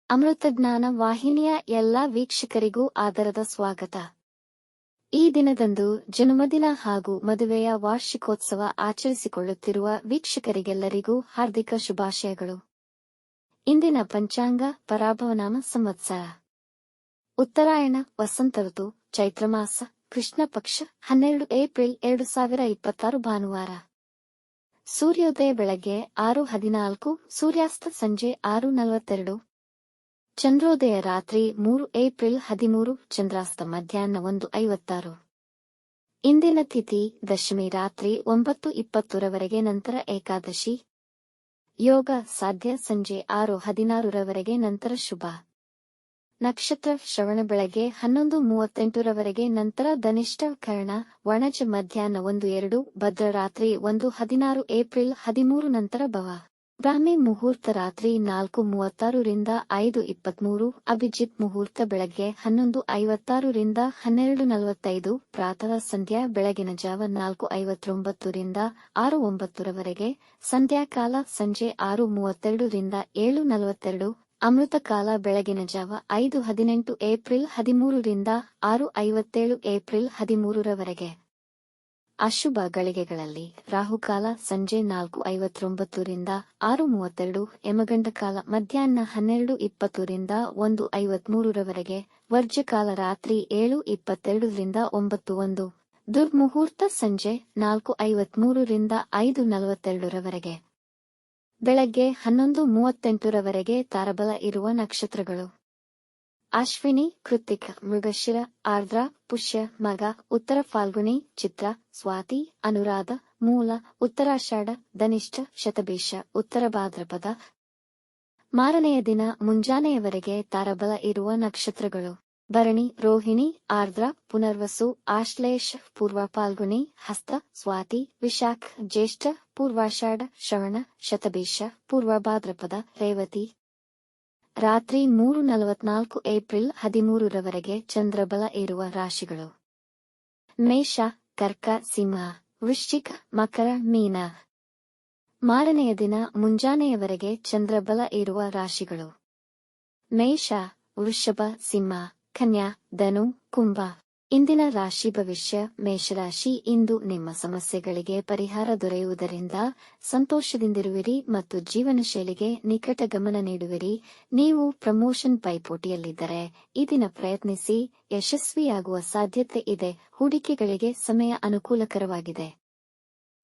ಅಮೃತಜ್ಞಾನ ವಾಹಿನಿಯ ಎಲ್ಲಾ ವೀಕ್ಷಕರಿಗೂ ಆದರದ ಸ್ವಾಗತ. ಈ ದಿನದಂದು ಜನ್ಮದಿನ ಹಾಗೂ ಮದುವೆಯ ವಾರ್ಷಿಕೋತ್ಸವ ಆಚರಿಸಿಕೊಳ್ಳುತ್ತಿರುವ ವೀಕ್ಷಕರಿಗೆಲ್ಲರಿಗೂ ಹಾರ್ದಿಕ ಶುಭಾಶಯಗಳು. ಇಂದಿನ ಪಂಚಾಂಗ ಪರಾಭವನಾಮ ಸಂವತ್ಸರ ಉತ್ತರಾಯಣ ವಸಂತ ಋತು ಚೈತ್ರಮಾಸ ಕೃಷ್ಣ ಪಕ್ಷ 12 ಏಪ್ರಿಲ್ 2026 ಭಾನುವಾರ. ಸೂರ್ಯೋದಯ ಬೆಳಗ್ಗೆ 6:14, ಸೂರ್ಯಾಸ್ತ ಸಂಜೆ 6:42. ಚಂದ್ರೋದಯ ರಾತ್ರಿ 3 ಏಪ್ರಿಲ್ 13, ಚಂದ್ರಾಸ್ತ ಮಧ್ಯಾಹ್ನ 1:56. ಇಂದಿನ ತಿಥಿ ದಶಮಿ ರಾತ್ರಿ 9:20 ರವರೆಗೆ, ನಂತರ ಏಕಾದಶಿ. ಯೋಗ ಸಾಧ್ಯ ಸಂಜೆ 6:16 ರವರೆಗೆ, ನಂತರ ಶುಭ. ನಕ್ಷತ್ರ ಶ್ರವಣ ಬೆಳಗ್ಗೆ 11:38 ರವರೆಗೆ, ನಂತರ ಧನಿಷ್ಠ ಕರ್ಣ ವಣಜ ಮಧ್ಯಾಹ್ನ 1:02, ಭದ್ರ ರಾತ್ರಿ 1:16 ಏಪ್ರಿಲ್ 13, ನಂತರ ಭವ. ಬ್ರಾಹ್ಮಿ ಮುಹೂರ್ತ ರಾತ್ರಿ 4:36 ರಿಂದ 5:23, ಅಭಿಜಿತ್ ಮುಹೂರ್ತ ಬೆಳಗ್ಗೆ 11:56 ರಿಂದ 12:45, ಪ್ರಾತಃ ಸಂಧ್ಯಾ ಬೆಳಗಿನ ಜಾವ 4:59 ರಿಂದ 6:09 ರವರೆಗೆ, ಸಂಧ್ಯಾಕಾಲ ಸಂಜೆ 6:32 ರಿಂದ 7:42, ಅಮೃತ ಕಾಲ ಬೆಳಗಿನ ಜಾವ 5:18 ಏಪ್ರಿಲ್ 13 ರಿಂದ 6:57 ಏಪ್ರಿಲ್ 13 ರವರೆಗೆ. ಅಶುಭ ಗಳಿಗೆಗಳಲ್ಲಿ ರಾಹುಕಾಲ ಸಂಜೆ 4:59 ರಿಂದ 6:32, ಯಮಗಂಡ ಕಾಲ ಮಧ್ಯಾಹ್ನ 12:20 ರಿಂದ 1:53 ರವರೆಗೆ, ವರ್ಜ್ಯಕಾಲ ರಾತ್ರಿ 7:22 ರಿಂದ 9:01, ದುರ್ಮುಹೂರ್ತ ಸಂಜೆ 4:53 ರಿಂದ 5:42 ರವರೆಗೆ. ಬೆಳಗ್ಗೆ 11:38 ರವರೆಗೆ ತಾರಬಲ ಇರುವ ನಕ್ಷತ್ರಗಳು: ಅಶ್ವಿನಿ, ಕೃತ್ತಿಕ, ಮೃಗಶಿರ, ಆರ್ದ್ರ, ಪುಷ್ಯ, ಮಗ, ಉತ್ತರ ಫಾಲ್ಗುಣಿ, ಚಿತ್ರ, ಸ್ವಾತಿ, ಅನುರಾಧ, ಮೂಲ, ಉತ್ತರಾಷಾಢ, ಧನಿಷ್ಠ, ಶತಭಿಷ, ಉತ್ತರ ಭಾದ್ರಪದ. ಮಾರನೆಯ ದಿನ ಮುಂಜಾನೆಯವರೆಗೆ ತಾರಬಲ ಇರುವ ನಕ್ಷತ್ರಗಳು: ಭರಣಿ, ರೋಹಿಣಿ, ಆರ್ದ್ರ, ಪುನರ್ವಸು, ಆಶ್ಲೇಷ, ಪೂರ್ವ ಫಾಲ್ಗುಣಿ, ಹಸ್ತ, ಸ್ವಾತಿ, ವಿಶಾಖ, ಜ್ಯೇಷ್ಠ, ಪೂರ್ವಾಷಾಢ, ಶ್ರವಣ, ಶತಭಿಷ, ಪೂರ್ವ ಭಾದ್ರಪದ, ರೇವತಿ. ರಾತ್ರಿ 3:44 ಏಪ್ರಿಲ್ 13 ರವರೆಗೆ ಚಂದ್ರಬಲ ಇರುವ ರಾಶಿಗಳು: ಮೇಷ, ಕರ್ಕ, ಸಿಂಹ, ವೃಶ್ಚಿಕ, ಮಕರ, ಮೀನ. ಮಾರನೆಯ ದಿನ ಮುಂಜಾನೆಯವರೆಗೆ ಚಂದ್ರಬಲ ಇರುವ ರಾಶಿಗಳು: ಮೇಷ, ವೃಷಭ, ಸಿಂಹ, ಕನ್ಯಾ, ಧನು, ಕುಂಭ. ಇಂದಿನ ರಾಶಿ ಭವಿಷ್ಯ: ಮೇಷರಾಶಿ, ಇಂದು ನಿಮ್ಮ ಸಮಸ್ಯೆಗಳಿಗೆ ಪರಿಹಾರ ದೊರೆಯುವುದರಿಂದ ಸಂತೋಷದಿಂದಿರುವಿರಿ ಮತ್ತು ಜೀವನ ಶೈಲಿಗೆ ನಿಕಟ ಗಮನ ನೀಡುವಿರಿ. ನೀವು ಪ್ರಮೋಷನ್ ಪೈಪೋಟಿಯಲ್ಲಿದ್ದರೆ ಈ ದಿನ ಪ್ರಯತ್ನಿಸಿ, ಯಶಸ್ವಿಯಾಗುವ ಸಾಧ್ಯತೆ ಇದೆ. ಹೂಡಿಕೆಗಳಿಗೆ ಸಮಯ ಅನುಕೂಲಕರವಾಗಿದೆ.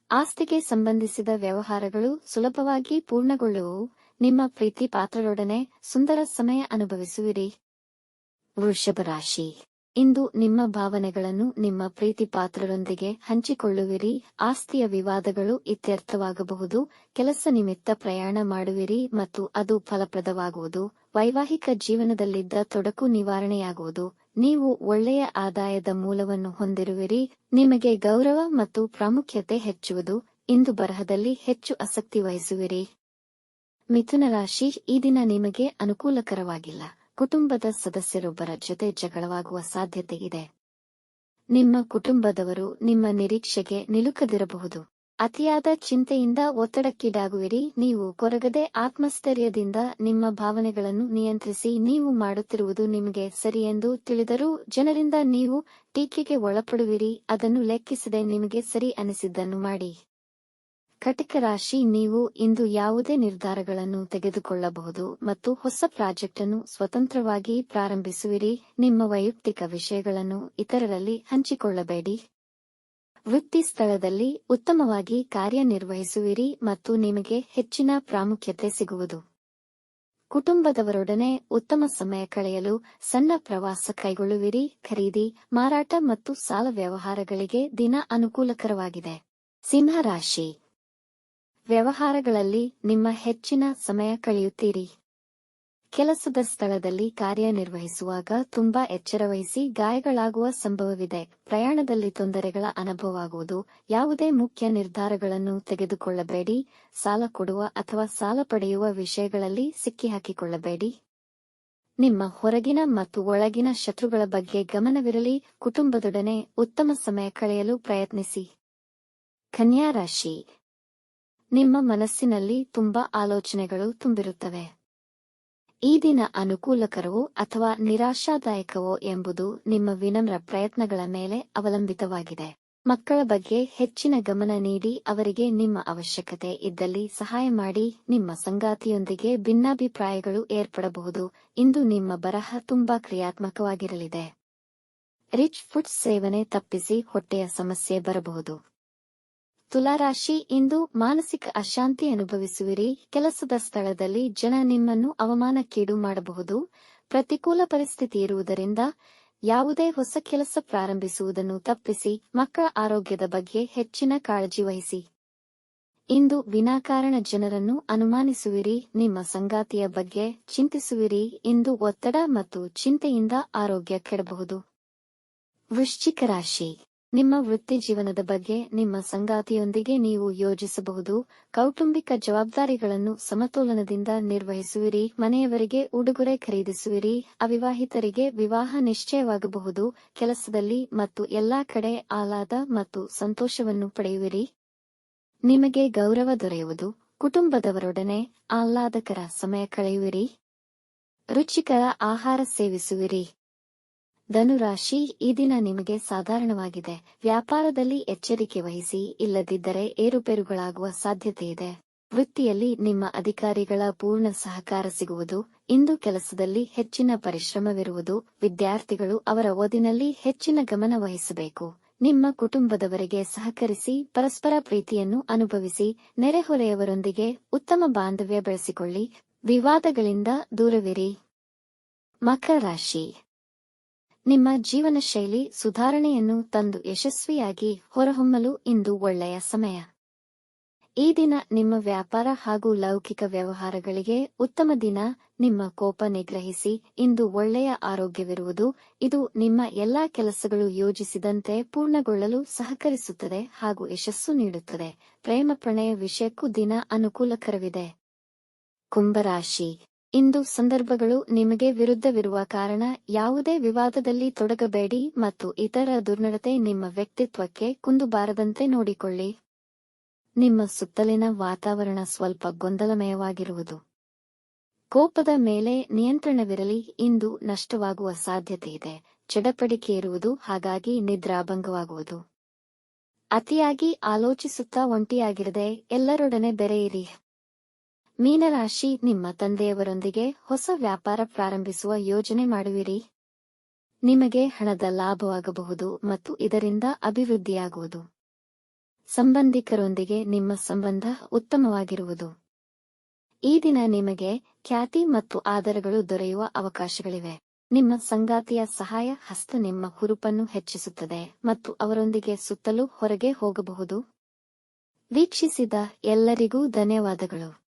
ಆಸ್ತಿಗೆ ಸಂಬಂಧಿಸಿದ ವ್ಯವಹಾರಗಳು ಸುಲಭವಾಗಿ ಪೂರ್ಣಗೊಳ್ಳುವು. ನಿಮ್ಮ ಪ್ರೀತಿ ಪಾತ್ರರೊಡನೆ ಸುಂದರ ಸಮಯ ಅನುಭವಿಸುವಿರಿ. ವೃಷಭ ರಾಶಿ, ಇಂದು ನಿಮ್ಮ ಭಾವನೆಗಳನ್ನು ನಿಮ್ಮ ಪ್ರೀತಿ ಪಾತ್ರರೊಂದಿಗೆ ಹಂಚಿಕೊಳ್ಳುವಿರಿ. ಆಸ್ತಿಯ ವಿವಾದಗಳು ಇತ್ಯರ್ಥವಾಗಬಹುದು. ಕೆಲಸ ನಿಮಿತ್ತ ಪ್ರಯಾಣ ಮಾಡುವಿರಿ ಮತ್ತು ಅದು ಫಲಪ್ರದವಾಗುವುದು. ವೈವಾಹಿಕ ಜೀವನದಲ್ಲಿದ್ದ ತೊಡಕು ನಿವಾರಣೆಯಾಗುವುದು. ನೀವು ಒಳ್ಳೆಯ ಆದಾಯದ ಮೂಲವನ್ನು ಹೊಂದಿರುವಿರಿ. ನಿಮಗೆ ಗೌರವ ಮತ್ತು ಪ್ರಾಮುಖ್ಯತೆ ಹೆಚ್ಚುವುದು. ಇಂದು ಬರಹದಲ್ಲಿ ಹೆಚ್ಚು ಆಸಕ್ತಿ ವಹಿಸುವಿರಿ. ಮಿಥುನ ರಾಶಿ, ಈ ದಿನ ನಿಮಗೆ ಅನುಕೂಲಕರವಾಗಿಲ್ಲ. ಕುಟುಂಬದ ಸದಸ್ಯರೊಬ್ಬರ ಜೊತೆ ಜಗಳವಾಗುವ ಸಾಧ್ಯತೆ ಇದೆ. ನಿಮ್ಮ ಕುಟುಂಬದವರು ನಿಮ್ಮ ನಿರೀಕ್ಷೆಗೆ ನಿಲುಕದಿರಬಹುದು. ಅತಿಯಾದ ಚಿಂತೆಯಿಂದ ಒತ್ತಡಕ್ಕೀಡಾಗುವಿರಿ. ನೀವು ಕೊರಗದೆ ಆತ್ಮಸ್ಥೈರ್ಯದಿಂದ ನಿಮ್ಮ ಭಾವನೆಗಳನ್ನು ನಿಯಂತ್ರಿಸಿ. ನೀವು ಮಾಡುತ್ತಿರುವುದು ನಿಮಗೆ ಸರಿಯೆಂದು ತಿಳಿದರೂ ಜನರಿಂದ ನೀವು ಟೀಕೆಗೆ ಒಳಪಡುವಿರಿ. ಅದನ್ನು ಲೆಕ್ಕಿಸದೆ ನಿಮಗೆ ಸರಿ ಅನಿಸಿದ್ದನ್ನು ಮಾಡಿ. ಕಟಕ ರಾಶಿ, ನೀವು ಇಂದು ಯಾವುದೇ ನಿರ್ಧಾರಗಳನ್ನು ತೆಗೆದುಕೊಳ್ಳಬಹುದು ಮತ್ತು ಹೊಸ ಪ್ರಾಜೆಕ್ಟ್ ಅನ್ನು ಸ್ವತಂತ್ರವಾಗಿ ಪ್ರಾರಂಭಿಸುವಿರಿ. ನಿಮ್ಮ ವೈಯಕ್ತಿಕ ವಿಷಯಗಳನ್ನು ಇತರರಲ್ಲಿ ಹಂಚಿಕೊಳ್ಳಬೇಡಿ. ವೃತ್ತಿ ಸ್ಥಳದಲ್ಲಿ ಉತ್ತಮವಾಗಿ ಕಾರ್ಯನಿರ್ವಹಿಸುವಿರಿ ಮತ್ತು ನಿಮಗೆ ಹೆಚ್ಚಿನ ಪ್ರಾಮುಖ್ಯತೆ ಸಿಗುವುದು. ಕುಟುಂಬದವರೊಡನೆ ಉತ್ತಮ ಸಮಯ ಕಳೆಯಲು ಸಣ್ಣ ಪ್ರವಾಸ ಕೈಗೊಳ್ಳುವಿರಿ. ಖರೀದಿ, ಮಾರಾಟ ಮತ್ತು ಸಾಲ ವ್ಯವಹಾರಗಳಿಗೆ ದಿನ ಅನುಕೂಲಕರವಾಗಿದೆ. ಸಿಂಹ ರಾಶಿ, ವ್ಯವಹಾರಗಳಲ್ಲಿ ನಿಮ್ಮ ಹೆಚ್ಚಿನ ಸಮಯ ಕಳೆಯುತ್ತೀರಿ. ಕೆಲಸದ ಸ್ಥಳದಲ್ಲಿ ಕಾರ್ಯನಿರ್ವಹಿಸುವಾಗ ತುಂಬಾ ಎಚ್ಚರವಹಿಸಿ. ಗಾಯಗಳಾಗುವ ಸಂಭವವಿದೆ. ಪ್ರಯಾಣದಲ್ಲಿ ತೊಂದರೆಗಳ ಅನುಭವವಾಗುವುದು. ಯಾವುದೇ ಮುಖ್ಯ ನಿರ್ಧಾರಗಳನ್ನು ತೆಗೆದುಕೊಳ್ಳಬೇಡಿ. ಸಾಲ ಕೊಡುವ ಅಥವಾ ಸಾಲ ಪಡೆಯುವ ವಿಷಯಗಳಲ್ಲಿ ಸಿಕ್ಕಿಹಾಕಿಕೊಳ್ಳಬೇಡಿ. ನಿಮ್ಮ ಹೊರಗಿನ ಮತ್ತು ಒಳಗಿನ ಶತ್ರುಗಳ ಬಗ್ಗೆ ಗಮನವಿರಲಿ. ಕುಟುಂಬದೊಡನೆ ಉತ್ತಮ ಸಮಯ ಕಳೆಯಲು ಪ್ರಯತ್ನಿಸಿ. ಕನ್ಯಾ ರಾಶಿ, ನಿಮ್ಮ ಮನಸ್ಸಿನಲ್ಲಿ ತುಂಬಾ ಆಲೋಚನೆಗಳು ತುಂಬಿರುತ್ತವೆ. ಈ ದಿನ ಅನುಕೂಲಕರವೋ ಅಥವಾ ನಿರಾಶಾದಾಯಕವೋ ಎಂಬುದು ನಿಮ್ಮ ವಿನಮ್ರ ಪ್ರಯತ್ನಗಳ ಮೇಲೆ ಅವಲಂಬಿತವಾಗಿದೆ. ಮಕ್ಕಳ ಬಗ್ಗೆ ಹೆಚ್ಚಿನ ಗಮನ ನೀಡಿ ಅವರಿಗೆ ನಿಮ್ಮ ಅವಶ್ಯಕತೆ ಇದ್ದಲ್ಲಿ ಸಹಾಯ ಮಾಡಿ. ನಿಮ್ಮ ಸಂಗಾತಿಯೊಂದಿಗೆ ಭಿನ್ನಾಭಿಪ್ರಾಯಗಳು ಏರ್ಪಡಬಹುದು. ಇಂದು ನಿಮ್ಮ ಬರಹ ತುಂಬಾ ಕ್ರಿಯಾತ್ಮಕವಾಗಿರಲಿದೆ. ರಿಚ್ ಫುಡ್ಸ್ ಸೇವನೆ ತಪ್ಪಿಸಿ ಹೊಟ್ಟೆಯ ಸಮಸ್ಯೆ ಬರಬಹುದು. ತುಲಾರಾಶಿ, ಇಂದು ಮಾನಸಿಕ ಅಶಾಂತಿ ಅನುಭವಿಸುವಿರಿ. ಕೆಲಸದ ಸ್ಥಳದಲ್ಲಿ ಜನ ನಿಮ್ಮನ್ನು ಅವಮಾನಕ್ಕೀಡು ಮಾಡಬಹುದು. ಪ್ರತಿಕೂಲ ಪರಿಸ್ಥಿತಿ ಇರುವುದರಿಂದ ಯಾವುದೇ ಹೊಸ ಕೆಲಸ ಪ್ರಾರಂಭಿಸುವುದನ್ನು ತಪ್ಪಿಸಿ. ಮಕ್ಕಳ ಆರೋಗ್ಯದ ಬಗ್ಗೆ ಹೆಚ್ಚಿನ ಕಾಳಜಿ ವಹಿಸಿ. ಇಂದು ವಿನಾಕಾರಣ ಜನರನ್ನು ಅನುಮಾನಿಸುವಿರಿ. ನಿಮ್ಮ ಸಂಗಾತಿಯ ಬಗ್ಗೆ ಚಿಂತಿಸುವಿರಿ. ಇಂದು ಒತ್ತಡ ಮತ್ತು ಚಿಂತೆಯಿಂದ ಆರೋಗ್ಯ ಕೆಡಬಹುದು. ವೃಶ್ಚಿಕ ರಾಶಿ, ನಿಮ್ಮ ವೃತ್ತಿ ಜೀವನದ ಬಗ್ಗೆ ನಿಮ್ಮ ಸಂಗಾತಿಯೊಂದಿಗೆ ನೀವು ಯೋಜಿಸಬಹುದು. ಕೌಟುಂಬಿಕ ಜವಾಬ್ದಾರಿಗಳನ್ನು ಸಮತೋಲನದಿಂದ ನಿರ್ವಹಿಸುವಿರಿ. ಮನೆಯವರಿಗೆ ಉಡುಗೊರೆ ಖರೀದಿಸುವಿರಿ. ಅವಿವಾಹಿತರಿಗೆ ವಿವಾಹ ನಿಶ್ಚಯವಾಗಬಹುದು. ಕೆಲಸದಲ್ಲಿ ಮತ್ತು ಎಲ್ಲಾ ಕಡೆ ಆಹ್ಲಾದ ಮತ್ತು ಸಂತೋಷವನ್ನು ಪಡೆಯುವಿರಿ. ನಿಮಗೆ ಗೌರವ ದೊರೆಯುವುದು. ಕುಟುಂಬದವರೊಡನೆ ಆಹ್ಲಾದಕರ ಸಮಯ ಕಳೆಯುವಿರಿ. ರುಚಿಕರ ಆಹಾರ ಸೇವಿಸುವಿರಿ. ಧನುರಾಶಿ, ಈ ದಿನ ನಿಮಗೆ ಸಾಧಾರಣವಾಗಿದೆ. ವ್ಯಾಪಾರದಲ್ಲಿ ಎಚ್ಚರಿಕೆ ವಹಿಸಿ, ಇಲ್ಲದಿದ್ದರೆ ಏರುಪೇರುಗಳಾಗುವ ಸಾಧ್ಯತೆಯಿದೆ. ವೃತ್ತಿಯಲ್ಲಿ ನಿಮ್ಮ ಅಧಿಕಾರಿಗಳ ಪೂರ್ಣ ಸಹಕಾರ ಸಿಗುವುದು. ಇಂದು ಕೆಲಸದಲ್ಲಿ ಹೆಚ್ಚಿನ ಪರಿಶ್ರಮವಿರುವುದು. ವಿದ್ಯಾರ್ಥಿಗಳು ಅವರ ಓದಿನಲ್ಲಿ ಹೆಚ್ಚಿನ ಗಮನ ವಹಿಸಬೇಕು. ನಿಮ್ಮ ಕುಟುಂಬದವರಿಗೆ ಸಹಕರಿಸಿ, ಪರಸ್ಪರ ಪ್ರೀತಿಯನ್ನು ಅನುಭವಿಸಿ. ನೆರೆಹೊರೆಯವರೊಂದಿಗೆ ಉತ್ತಮ ಬಾಂಧವ್ಯ ಬೆಳೆಸಿಕೊಳ್ಳಿ. ವಿವಾದಗಳಿಂದ ದೂರವಿರಿ. ಮಕರ ರಾಶಿ, ನಿಮ್ಮ ಜೀವನ ಶೈಲಿ ಸುಧಾರಣೆಯನ್ನು ತಂದು ಯಶಸ್ವಿಯಾಗಿ ಹೊರಹೊಮ್ಮಲು ಇಂದು ಒಳ್ಳೆಯ ಸಮಯ. ಈ ದಿನ ನಿಮ್ಮ ವ್ಯಾಪಾರ ಹಾಗೂ ಲೌಕಿಕ ವ್ಯವಹಾರಗಳಿಗೆ ಉತ್ತಮ ದಿನ. ನಿಮ್ಮ ಕೋಪ ನಿಗ್ರಹಿಸಿ. ಇಂದು ಒಳ್ಳೆಯ ಆರೋಗ್ಯವಿರುವುದು. ಇದು ನಿಮ್ಮ ಎಲ್ಲಾ ಕೆಲಸಗಳು ಯೋಜಿಸಿದಂತೆ ಪೂರ್ಣಗೊಳ್ಳಲು ಸಹಕರಿಸುತ್ತದೆ ಹಾಗೂ ಯಶಸ್ಸು ನೀಡುತ್ತದೆ. ಪ್ರೇಮ ಪ್ರಣಯ ವಿಷಯಕ್ಕೂ ದಿನ ಅನುಕೂಲಕರವಿದೆ. ಕುಂಭರಾಶಿ, ಇಂದು ಸಂದರ್ಭಗಳು ನಿಮಗೆ ವಿರುದ್ಧವಿರುವ ಕಾರಣ ಯಾವುದೇ ವಿವಾದದಲ್ಲಿ ತೊಡಗಬೇಡಿ ಮತ್ತು ಇತರ ದುರ್ನಡತೆ ನಿಮ್ಮ ವ್ಯಕ್ತಿತ್ವಕ್ಕೆ ಕುಂದು ಬಾರದಂತೆ ನೋಡಿಕೊಳ್ಳಿ. ನಿಮ್ಮ ಸುತ್ತಲಿನ ವಾತಾವರಣ ಸ್ವಲ್ಪ ಗೊಂದಲಮಯವಾಗಿರುವುದು. ಕೋಪದ ಮೇಲೆ ನಿಯಂತ್ರಣವಿರಲಿ. ಇಂದು ನಷ್ಟವಾಗುವ ಸಾಧ್ಯತೆಯಿದೆ. ಚಡಪಡಿಕೆ ಇರುವುದು, ಹಾಗಾಗಿ ನಿದ್ರಾಭಂಗವಾಗುವುದು. ಅತಿಯಾಗಿ ಆಲೋಚಿಸುತ್ತಾ ಒಂಟಿಯಾಗಿರದೆ ಎಲ್ಲರೊಡನೆ ಬೆರೆಯಿರಿ. ಮೀನರಾಶಿ, ನಿಮ್ಮ ತಂದೆಯವರೊಂದಿಗೆ ಹೊಸ ವ್ಯಾಪಾರ ಪ್ರಾರಂಭಿಸುವ ಯೋಜನೆ ಮಾಡುವಿರಿ. ನಿಮಗೆ ಹಣದ ಲಾಭವಾಗಬಹುದು ಮತ್ತು ಇದರಿಂದ ಅಭಿವೃದ್ಧಿಯಾಗುವುದು. ಸಂಬಂಧಿಕರೊಂದಿಗೆ ನಿಮ್ಮ ಸಂಬಂಧ ಉತ್ತಮವಾಗಿರುವುದು. ಈ ದಿನ ನಿಮಗೆ ಖ್ಯಾತಿ ಮತ್ತು ಆದರಗಳು ದೊರೆಯುವ ಅವಕಾಶಗಳಿವೆ. ನಿಮ್ಮ ಸಂಗಾತಿಯ ಸಹಾಯ ಹಸ್ತ ನಿಮ್ಮ ಹುರುಪನ್ನು ಹೆಚ್ಚಿಸುತ್ತದೆ ಮತ್ತು ಅವರೊಂದಿಗೆ ಸುತ್ತಲೂ ಹೊರಗೆ ಹೋಗಬಹುದು. ವೀಕ್ಷಿಸಿದ ಎಲ್ಲರಿಗೂ ಧನ್ಯವಾದಗಳು.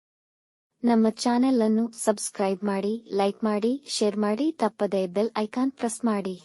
ನಮ್ಮ ಚಾನೆಲ್ ಅನ್ನು ಸಬ್ಸ್ಕ್ರೈಬ್ ಮಾಡಿ, ಲೈಕ್ ಮಾಡಿ, ಶೇರ್ ಮಾಡಿ. ತಪ್ಪದೇ ಬೆಲ್ ಐಕಾನ್ ಪ್ರೆಸ್ ಮಾಡಿ.